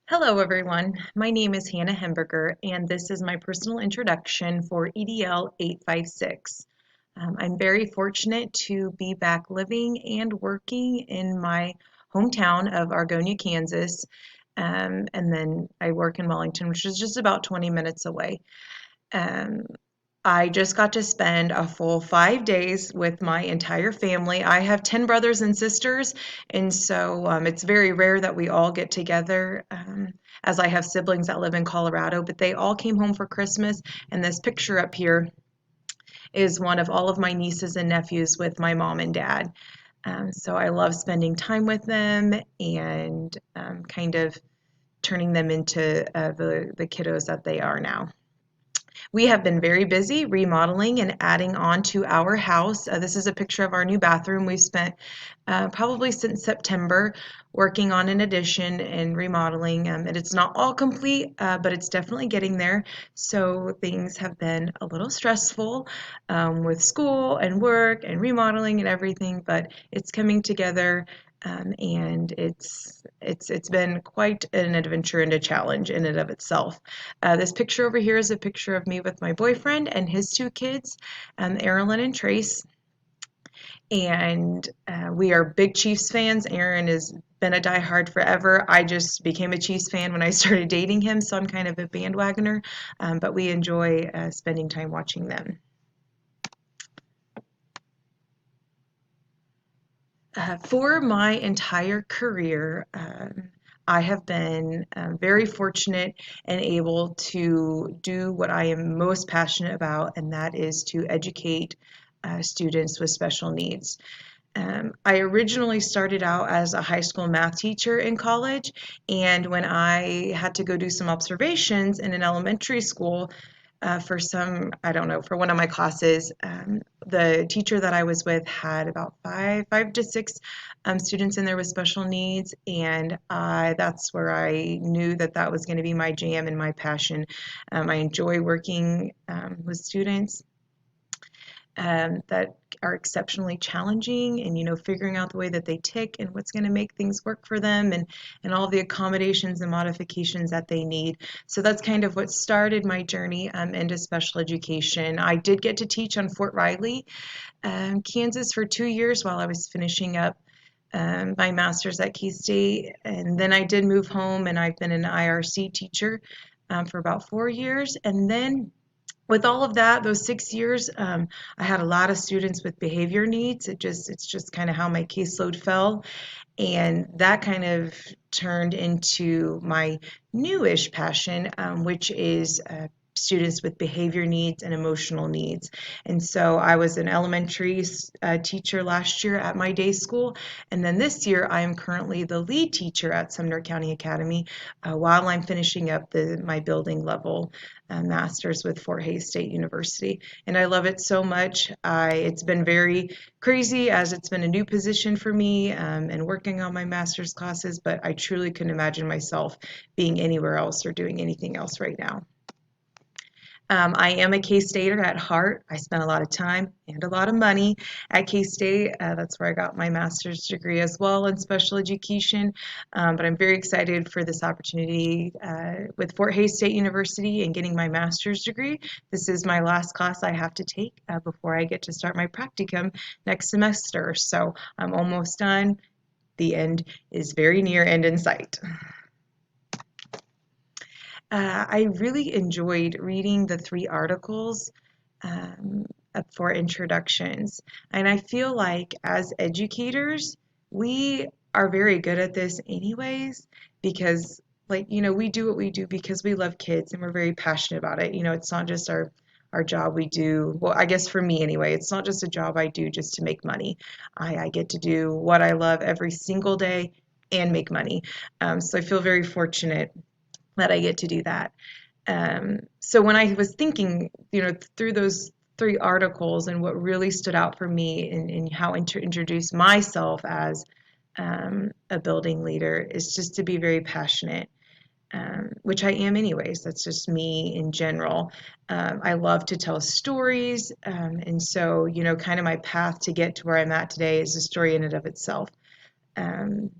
Hello, everyone. My name is Hannah Hemberger, and this is my personal introduction for EDL 856. I'm very fortunate to be back living and working in my hometown of Argonia, Kansas, and then I work in Wellington, which is just about 20 minutes away. Um, I just got to spend a full 5 days with my entire family. I have 10 brothers and sisters, and so it's very rare that we all get together, as I have siblings that live in Colorado, but they all came home for Christmas. And this picture up here is one of all of my nieces and nephews with my mom and dad. So I love spending time with them and kind of turning them into the kiddos that they are now. We have been very busy remodeling and adding on to our house. This is a picture of our new bathroom. We've spent probably since September working on an addition and remodeling. And it's not all complete, but it's definitely getting there. So things have been a little stressful with school and work and remodeling and everything, but it's coming together. And it's been quite an adventure and a challenge in and of itself. This picture over here is a picture of me with my boyfriend and his two kids, Erilyn and Trace. And we are big Chiefs fans. Aaron has been a diehard forever. I just became a Chiefs fan when I started dating him, so I'm kind of a bandwagoner. But we enjoy spending time watching them. For my entire career, I have been very fortunate and able to do what I am most passionate about, and that is to educate students with special needs. I originally started out as a high school math teacher in college, and when I had to go do some observations in an elementary school, for some, I don't know, for one of my classes, the teacher that I was with had about five to six students in there with special needs, and that's where I knew that that was going to be my jam and my passion. I enjoy working with students that are exceptionally challenging, and figuring out the way that they tick and what's going to make things work for them, and all the accommodations and modifications that they need. So that's kind of what started my journey into special education. I did get to teach on Fort Riley, Kansas for 2 years while I was finishing up my master's at K-State, and then I did move home, and I've been an IRC teacher for about 4 years. And then with all of that, those 6 years, I had a lot of students with behavior needs. It's just kind of how my caseload fell, and that kind of turned into my newish passion, which is students with behavior needs and emotional needs. And so I was an elementary teacher last year at my day school, and then this year I am currently the lead teacher at Sumner County Academy while I'm finishing up my building level master's with Fort Hays State University. And I love it so much. It's been very crazy as it's been a new position for me, and working on my master's classes, but I truly couldn't imagine myself being anywhere else or doing anything else right now. I am a K-Stater at heart. I spent a lot of time and a lot of money at K-State. That's where I got my master's degree as well in special education. But I'm very excited for this opportunity with Fort Hays State University and getting my master's degree. This is my last class I have to take before I get to start my practicum next semester. So I'm almost done. The end is very near and in sight. I really enjoyed reading the 3 articles um, for introductions. And I feel like as educators, we are very good at this anyways, because we do what we do because we love kids and we're very passionate about it. It's not just our job we do. Well, I guess for me anyway, it's not just a job I do just to make money. I get to do what I love every single day and make money. So I feel very fortunate that I get to do that. So when I was thinking, through those 3 articles, and what really stood out for me in how to introduce myself as a building leader is just to be very passionate, which I am anyways. That's just me in general. I love to tell stories, and so kind of my path to get to where I'm at today is a story in and of itself. Um,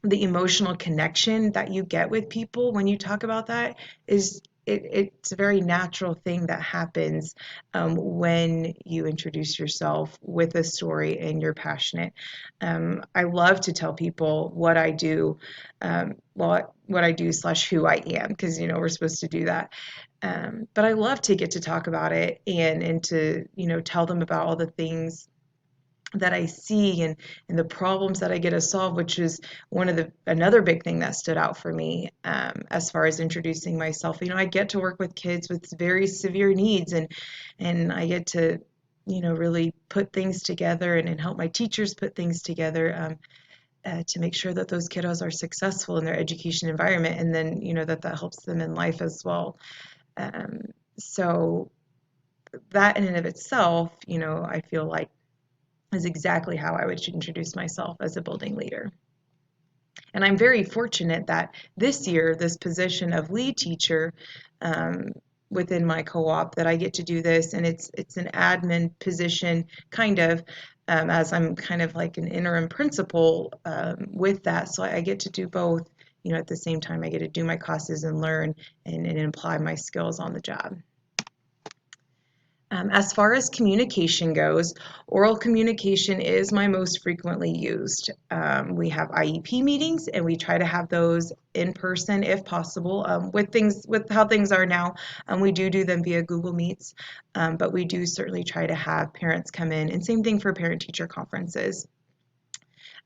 the emotional connection that you get with people when you talk about that is it's a very natural thing that happens when you introduce yourself with a story and you're passionate. I love to tell people what I do, what I do slash who I am, because we're supposed to do that. But I love to get to talk about it and to tell them about all the things that I see and the problems that I get to solve, which is another big thing that stood out for me as far as introducing myself. I get to work with kids with very severe needs, and I get to really put things together and help my teachers put things together to make sure that those kiddos are successful in their education environment, and then that helps them in life as well. Um, so that in and of itself, I feel like is exactly how I would introduce myself as a building leader. And I'm very fortunate that this year, this position of lead teacher um, within my co-op, that I get to do this, and it's an admin position, kind of, as I'm kind of like an interim principal with that. So I get to do both. At the same time, I get to do my classes and learn and apply my skills on the job. As far as communication goes, oral communication is my most frequently used. We have IEP meetings, and we try to have those in person if possible. With how things are now, we do them via Google Meets, but we do certainly try to have parents come in, and same thing for parent-teacher conferences.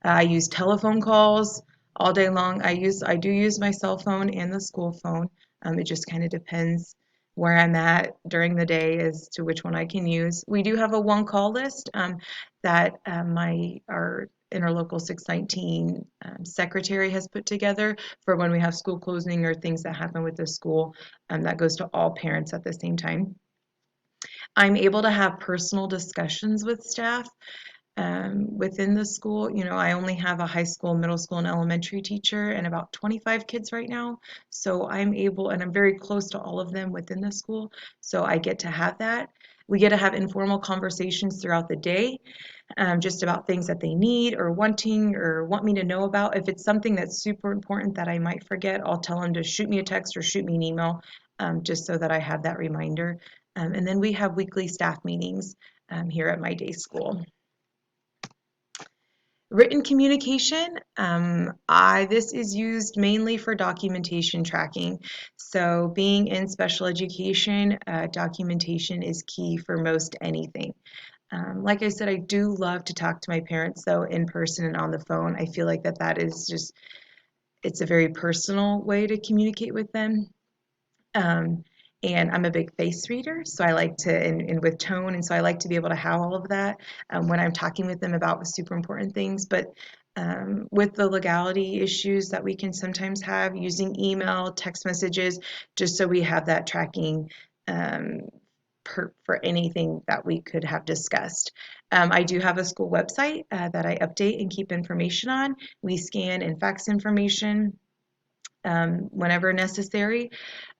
I use telephone calls all day long. I do use my cell phone and the school phone. It just kind of depends where I'm at during the day as to which one I can use. We do have a one call list that our interlocal 619 secretary has put together for when we have school closing or things that happen with the school. That goes to all parents at the same time. I'm able to have personal discussions with staff within the school. I only have a high school, middle school, and elementary teacher and about 25 kids right now. So I'm able, and I'm very close to all of them within the school. So I get to have that. We get to have informal conversations throughout the day, just about things that they need or wanting or want me to know about. If it's something that's super important that I might forget, I'll tell them to shoot me a text or shoot me an email, just so that I have that reminder. And then we have weekly staff meetings here at my day school. Written communication, this is used mainly for documentation tracking. So being in special education, documentation is key for most anything. Like I said, I do love to talk to my parents, though, in person and on the phone. I feel like that is just, it's a very personal way to communicate with them. Um, and I'm a big face reader, so I like to, and with tone, and so I like to be able to have all of that when I'm talking with them about super important things. But with the legality issues that we can sometimes have, using email, text messages, just so we have that tracking um, for anything that we could have discussed. I do have a school website that I update and keep information on. We scan and fax information whenever necessary.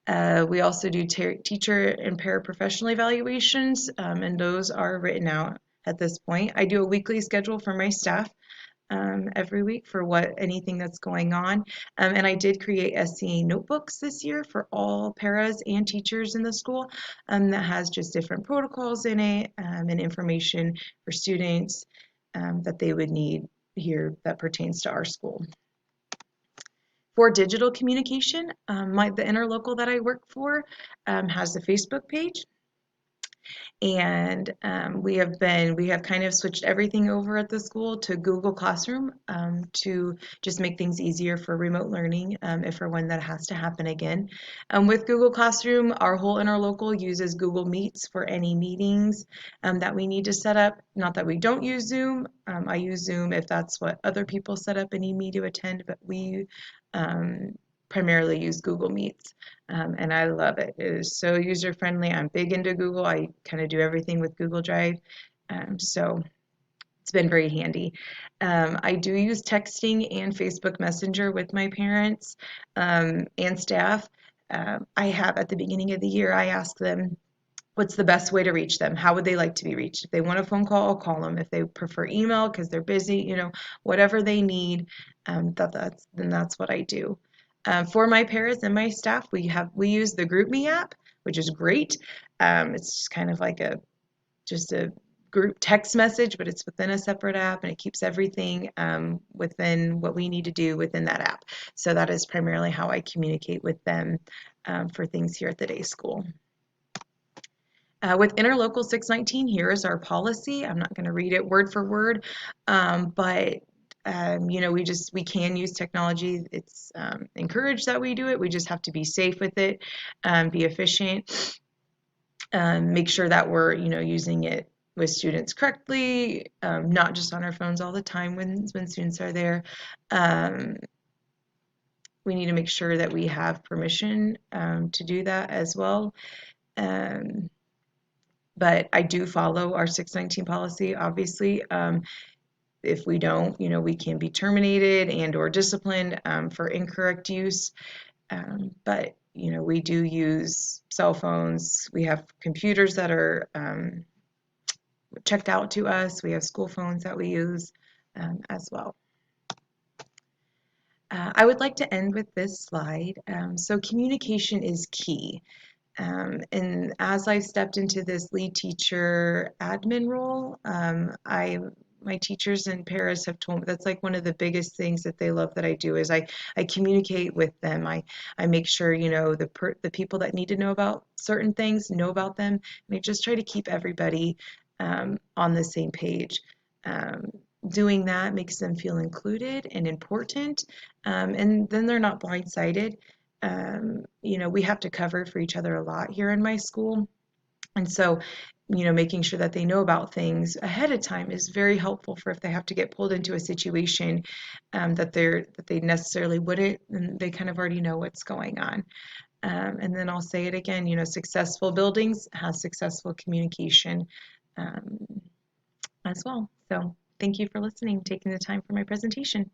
We also do teacher and paraprofessional evaluations, and those are written out at this point. I do a weekly schedule for my staff every week for anything that's going on. And I did create SCA notebooks this year for all paras and teachers in the school that has just different protocols in it and information for students that they would need here that pertains to our school. For digital communication, the interlocal that I work for has a Facebook page, and we have kind of switched everything over at the school to Google Classroom to just make things easier for remote learning if or when that has to happen again. With Google Classroom, our whole interlocal uses Google Meets for any meetings that we need to set up. Not that we don't use Zoom. I use Zoom if that's what other people set up and need me to attend, but we primarily use Google Meets. And I love it. It is so user friendly. I'm big into Google. I kind of do everything with Google Drive. So it's been very handy. I do use texting and Facebook Messenger with my parents and staff. I have at the beginning of the year, I ask them what's the best way to reach them? How would they like to be reached? If they want a phone call, I'll call them. If they prefer email because they're busy, whatever they need, that's what I do. For my paras and my staff, we use the GroupMe app, which is great. It's just kind of like a group text message, but it's within a separate app, and it keeps everything within what we need to do within that app. So that is primarily how I communicate with them for things here at the day school. With Interlocal 619, here is our policy. I'm not going to read it word for word, but we can use technology. It's encouraged that we do it. We just have to be safe with it, be efficient, make sure that we're using it with students correctly, not just on our phones all the time when students are there. We need to make sure that we have permission to do that as well. But I do follow our 619 policy, obviously. If we don't, we can be terminated and or disciplined for incorrect use. But, we do use cell phones. We have computers that are checked out to us. We have school phones that we use as well. I would like to end with this slide. So communication is key. And as I've stepped into this lead teacher admin role, my teachers and paras have told me that's like one of the biggest things that they love that I do is I communicate with them. I make sure, the people that need to know about certain things know about them. And I just try to keep everybody on the same page. Doing that makes them feel included and important, and then they're not blindsided. We have to cover for each other a lot here in my school. And so, making sure that they know about things ahead of time is very helpful for if they have to get pulled into a situation that they necessarily wouldn't, and they kind of already know what's going on. And then I'll say it again, successful buildings have successful communication as well. So thank you for listening, taking the time for my presentation.